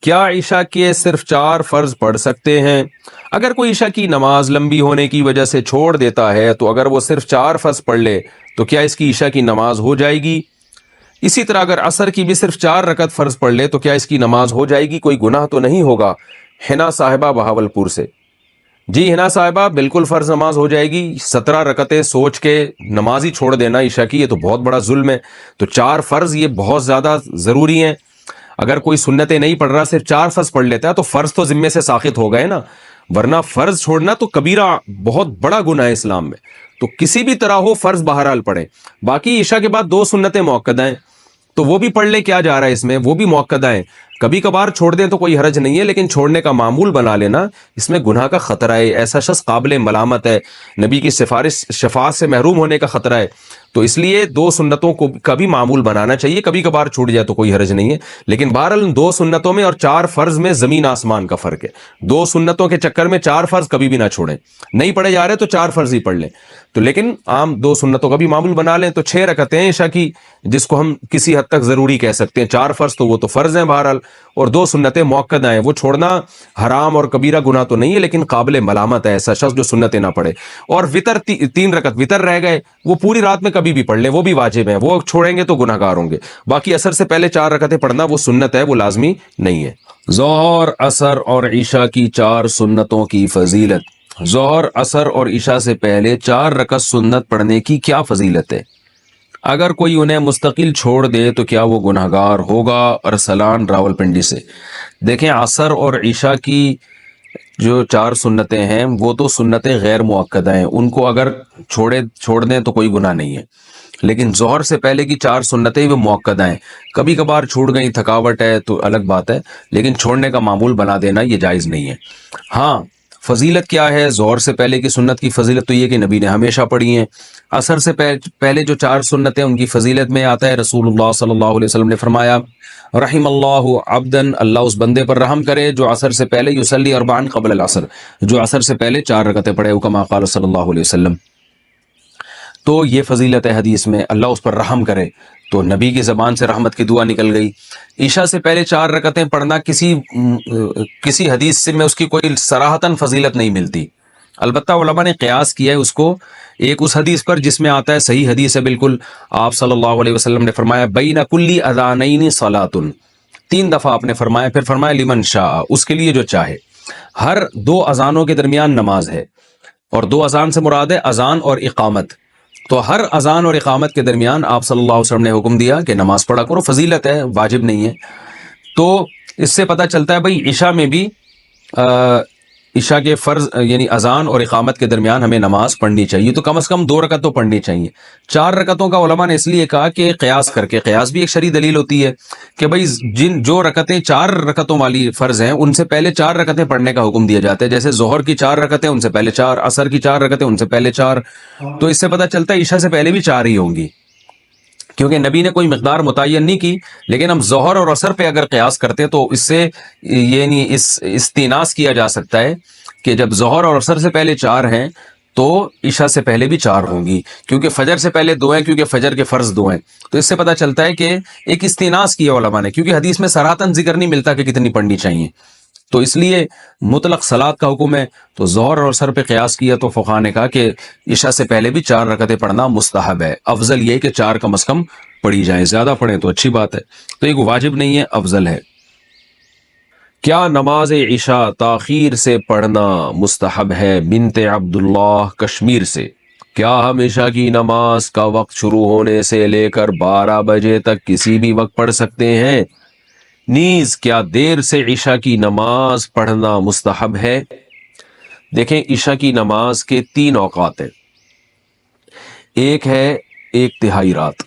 کیا عشاء کے صرف 4 فرض پڑھ سکتے ہیں؟ اگر کوئی عشاء کی نماز لمبی ہونے کی وجہ سے چھوڑ دیتا ہے تو اگر وہ صرف 4 فرض پڑھ لے تو کیا اس کی عشاء کی نماز ہو جائے گی؟ اسی طرح اگر عصر کی بھی صرف 4 رکعت فرض پڑھ لے تو کیا اس کی نماز ہو جائے گی؟ کوئی گناہ تو نہیں ہوگا؟ حنا صاحبہ بہاولپور سے۔ جی حنا صاحبہ، بالکل فرض نماز ہو جائے گی۔ 17 رکعتیں سوچ کے نماز ہی چھوڑ دینا عشاء کی، یہ تو بہت بڑا ظلم ہے۔ تو 4 فرض یہ بہت زیادہ ضروری ہیں۔ اگر کوئی سنتیں نہیں پڑھ رہا، صرف 4 فرض پڑھ لیتا ہے تو فرض تو ذمے سے ساقط ہو گئے نا، ورنہ فرض چھوڑنا تو کبیرہ، بہت بڑا گناہ ہے اسلام میں۔ تو کسی بھی طرح ہو فرض بہرحال پڑھیں۔ باقی عشاء کے بعد 2 سنتیں مؤکدہ ہیں تو وہ بھی پڑھ لیں، کیا جا رہا ہے اس میں، وہ بھی مؤکدہ ہیں۔ کبھی کبھار چھوڑ دیں تو کوئی حرج نہیں ہے، لیکن چھوڑنے کا معمول بنا لینا اس میں گناہ کا خطرہ ہے۔ ایسا شخص قابل ملامت ہے، نبی کی شفاعت سے محروم ہونے کا خطرہ ہے۔ تو اس لیے 2 سنتوں کو کا بھی معمول بنانا چاہیے۔ کبھی کبھار چھوٹ جائے تو کوئی حرج نہیں ہے، لیکن بہرحال 2 سنتوں میں اور 4 فرض میں زمین آسمان کا فرق ہے۔ 2 سنتوں کے چکر میں 4 فرض کبھی بھی نہ چھوڑیں۔ نہیں پڑھے جا رہے تو 4 فرض ہی پڑھ لیں، تو لیکن عام 2 سنتوں کا بھی معمول بنا لیں۔ تو 6 رکعتیں عشاء کی، جس کو ہم کسی حد تک ضروری کہہ سکتے ہیں۔ 4 فرض تو وہ تو فرض ہیں بہرحال، اور 2 سنتیں مؤکدہ ہیں۔ وہ چھوڑنا حرام اور کبیرہ گناہ تو نہیں ہے، لیکن قابل ملامت ہے ایسا شخص جو سنتیں نہ پڑھے۔ اور وطر 3 رکعت وطر رہ گئے، وہ پوری رات میں کبھی بھی پڑھ لیں، وہ بھی واجب ہیں، وہ چھوڑیں گے تو گناہ گار ہوں گے۔ باقی عصر سے پہلے 4 رکعتیں پڑھنا وہ سنت ہے، وہ لازمی نہیں ہے۔ ظہر، عصر اور عشاء کی 4 سنتوں کی فضیلت۔ ظہر، عصر اور عشاء سے پہلے 4 رکعت سنت پڑھنے کی کیا فضیلت ہے؟ اگر کوئی انہیں مستقل چھوڑ دے تو کیا وہ گناہگار ہوگا؟ ارسلان راولپنڈی سے۔ دیکھیں، عصر اور عشاء کی جو 4 سنتیں ہیں وہ تو سنتیں غیر مؤکدہ ہیں، ان کو اگر چھوڑ دیں تو کوئی گناہ نہیں ہے۔ لیکن ظہر سے پہلے کی 4 سنتیں وہ مؤکدہ ہیں، کبھی کبھار چھوٹ گئی، تھکاوٹ ہے تو الگ بات ہے، لیکن چھوڑنے کا معمول بنا دینا یہ جائز نہیں ہے۔ ہاں، فضیلت کیا ہے؟ ظہر سے پہلے کی سنت کی فضیلت تو یہ کہ نبی نے ہمیشہ پڑھی ہیں۔ عصر سے پہلے جو 4 سنتیں ان کی فضیلت میں آتا ہے، رسول اللہ صلی اللہ علیہ وسلم نے فرمایا، رحم اللہ عبدن، اللہ اس بندے پر رحم کرے جو عصر سے پہلے یصلی 4 قبل العصر، جو عصر سے پہلے 4 رکعتیں پڑھے، کما قال صلی اللہ علیہ وسلم۔ تو یہ فضیلت ہے حدیث میں، اللہ اس پر رحم کرے، تو نبی کی زبان سے رحمت کی دعا نکل گئی۔ عشاء سے پہلے 4 رکعتیں پڑھنا کسی حدیث سے میں اس کی کوئی صراحتاً فضیلت نہیں ملتی، البتہ علماء نے قیاس کیا ہے اس کو ایک اس حدیث پر جس میں آتا ہے، صحیح حدیث ہے بالکل، آپ صلی اللہ علیہ وسلم نے فرمایا بین کل اذانین صلاۃ، 3 دفعہ آپ نے فرمایا، پھر فرمایا لمن شاء، اس کے لیے جو چاہے۔ ہر 2 اذانوں کے درمیان نماز ہے، اور 2 اذان سے مراد ہے اذان اور اقامت، تو ہر اذان اور اقامت کے درمیان آپ صلی اللہ علیہ وسلم نے حکم دیا کہ نماز پڑھا کرو، فضیلت ہے، واجب نہیں ہے۔ تو اس سے پتہ چلتا ہے بھائی عشاء میں بھی عشاء کے فرض یعنی اذان اور اقامت کے درمیان ہمیں نماز پڑھنی چاہیے، تو کم از کم 2 رکعت تو پڑھنی چاہیے۔ 4 رکعتوں کا علماء نے اس لیے کہا کہ قیاس کر کے، قیاس بھی ایک شرعی دلیل ہوتی ہے کہ بھائی جو رکعتیں 4 رکعتوں والی فرض ہیں ان سے پہلے 4 رکعتیں پڑھنے کا حکم دیا جاتا ہے، جیسے ظہر کی 4 رکعتیں ان سے پہلے 4، عصر کی 4 رکعتیں ان سے پہلے 4، تو اس سے پتہ چلتا ہے عشاء سے پہلے بھی 4 ہی ہوں گی، کیونکہ نبی نے کوئی مقدار متعین نہیں کی۔ لیکن ہم ظہر اور عصر پہ اگر قیاس کرتے تو اس سے یعنی استیناس کیا جا سکتا ہے کہ جب ظہر اور عصر سے پہلے 4 ہیں تو عشاء سے پہلے بھی 4 ہوں گی، کیونکہ فجر سے پہلے 2 ہیں، کیونکہ فجر کے فرض 2 ہیں۔ تو اس سے پتہ چلتا ہے کہ ایک استیناس کیا علماء نے، کیونکہ حدیث میں صراحتاً ذکر نہیں ملتا کہ کتنی پڑھنی چاہیے، تو اس لیے مطلق صلاۃ کا حکم ہے، تو ظہر اور عصر پہ قیاس کیا تو فقہاء نے کہا کہ عشاء سے پہلے بھی 4 رکعتیں پڑھنا مستحب ہے، افضل یہ کہ 4 کم از کم پڑھی جائیں، زیادہ پڑھیں تو اچھی بات ہے، تو ایک واجب نہیں ہے، افضل ہے۔ کیا نماز عشاء تاخیر سے پڑھنا مستحب ہے؟ بنت عبداللہ کشمیر سے۔ کیا ہم عشاء کی نماز کا وقت شروع ہونے سے لے کر 12 بجے تک کسی بھی وقت پڑھ سکتے ہیں؟ نیز کیا دیر سے عشاء کی نماز پڑھنا مستحب ہے؟ دیکھیں، عشاء کی نماز کے 3 اوقات ہیں۔ ایک ہے 1 تہائی رات،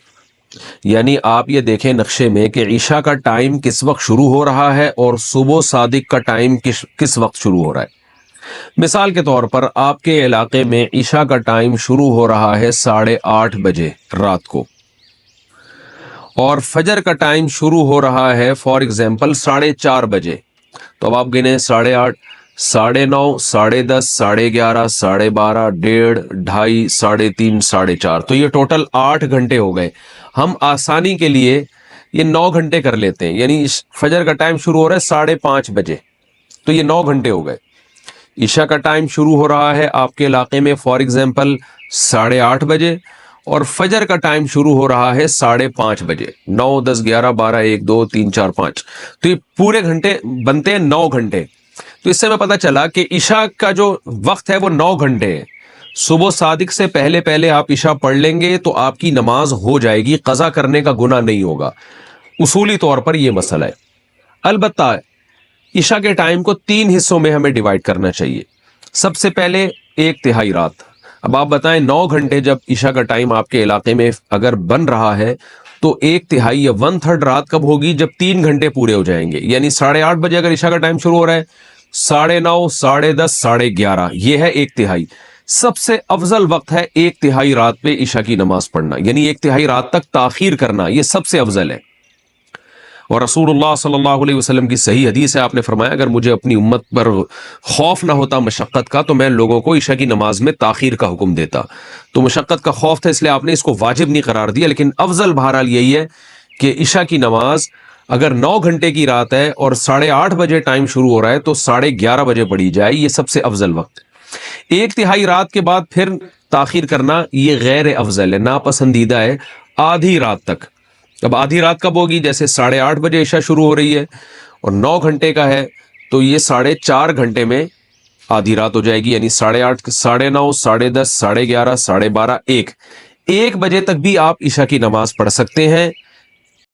یعنی آپ یہ دیکھیں نقشے میں کہ عشاء کا ٹائم کس وقت شروع ہو رہا ہے اور صبح صادق کا ٹائم کس وقت شروع ہو رہا ہے۔ مثال کے طور پر آپ کے علاقے میں عشاء کا ٹائم شروع ہو رہا ہے 8:30 بجے رات کو، اور فجر کا ٹائم شروع ہو رہا ہے فار ایگزامپل 4:30 بجے، تو اب آپ گنے 8:30، 9:30، 10:30، 11:30، 12:30، 1:30، 2:30، 3:30، 4:30، تو یہ ٹوٹل 8 گھنٹے ہو گئے۔ ہم آسانی کے لیے یہ 9 گھنٹے کر لیتے ہیں، یعنی فجر کا ٹائم شروع ہو رہا ہے 5:30 بجے، تو یہ 9 گھنٹے ہو گئے۔ عشاء کا ٹائم شروع ہو رہا ہے آپ کے علاقے میں فار ایگزامپل 8:30 بجے، اور فجر کا ٹائم شروع ہو رہا ہے 5:30 بجے۔ 9 10 11 12 1 2 3 4 5، تو یہ پورے گھنٹے بنتے ہیں 9 گھنٹے۔ تو اس سے میں پتہ چلا کہ عشاء کا جو وقت ہے وہ 9 گھنٹے ہے۔ صبح صادق سے پہلے پہلے آپ عشاء پڑھ لیں گے تو آپ کی نماز ہو جائے گی، قضا کرنے کا گناہ نہیں ہوگا۔ اصولی طور پر یہ مسئلہ ہے۔ البتہ عشاء کے ٹائم کو 3 حصوں میں ہمیں ڈیوائیڈ کرنا چاہیے۔ سب سے پہلے 1/3 رات۔ اب آپ بتائیں 9 گھنٹے جب عشاء کا ٹائم آپ کے علاقے میں اگر بن رہا ہے تو 1/3 یا 1/3 رات کب ہوگی؟ جب 3 گھنٹے پورے ہو جائیں گے، یعنی 8:30 بجے اگر عشاء کا ٹائم شروع ہو رہا ہے، 9:30 10:30 11:30، یہ ہے 1/3۔ سب سے افضل وقت ہے 1/3 رات پہ عشاء کی نماز پڑھنا، یعنی 1/3 رات تک تاخیر کرنا، یہ سب سے افضل ہے۔ اور رسول اللہ صلی اللہ علیہ وسلم کی صحیح حدیث ہے، آپ نے فرمایا اگر مجھے اپنی امت پر خوف نہ ہوتا مشقت کا تو میں لوگوں کو عشاء کی نماز میں تاخیر کا حکم دیتا۔ تو مشقت کا خوف تھا اس لیے آپ نے اس کو واجب نہیں قرار دیا، لیکن افضل بہرحال یہی ہے کہ عشاء کی نماز اگر 9 گھنٹے کی رات ہے اور 8:30 بجے ٹائم شروع ہو رہا ہے تو 11:30 بجے پڑھی جائے، یہ سب سے افضل وقت۔ 1/3 رات کے بعد پھر تاخیر کرنا یہ غیر افضل ہے، ناپسندیدہ ہے آدھی رات تک۔ اب آدھی رات کب ہوگی؟ جیسے 8:30 بجے عشاء شروع ہو رہی ہے اور 9 گھنٹے کا ہے تو یہ 4.5 گھنٹے میں آدھی رات ہو جائے گی، یعنی 8:30 9:30 10:30 11:30 12:30 1 بجے تک بھی آپ عشاء کی نماز پڑھ سکتے ہیں۔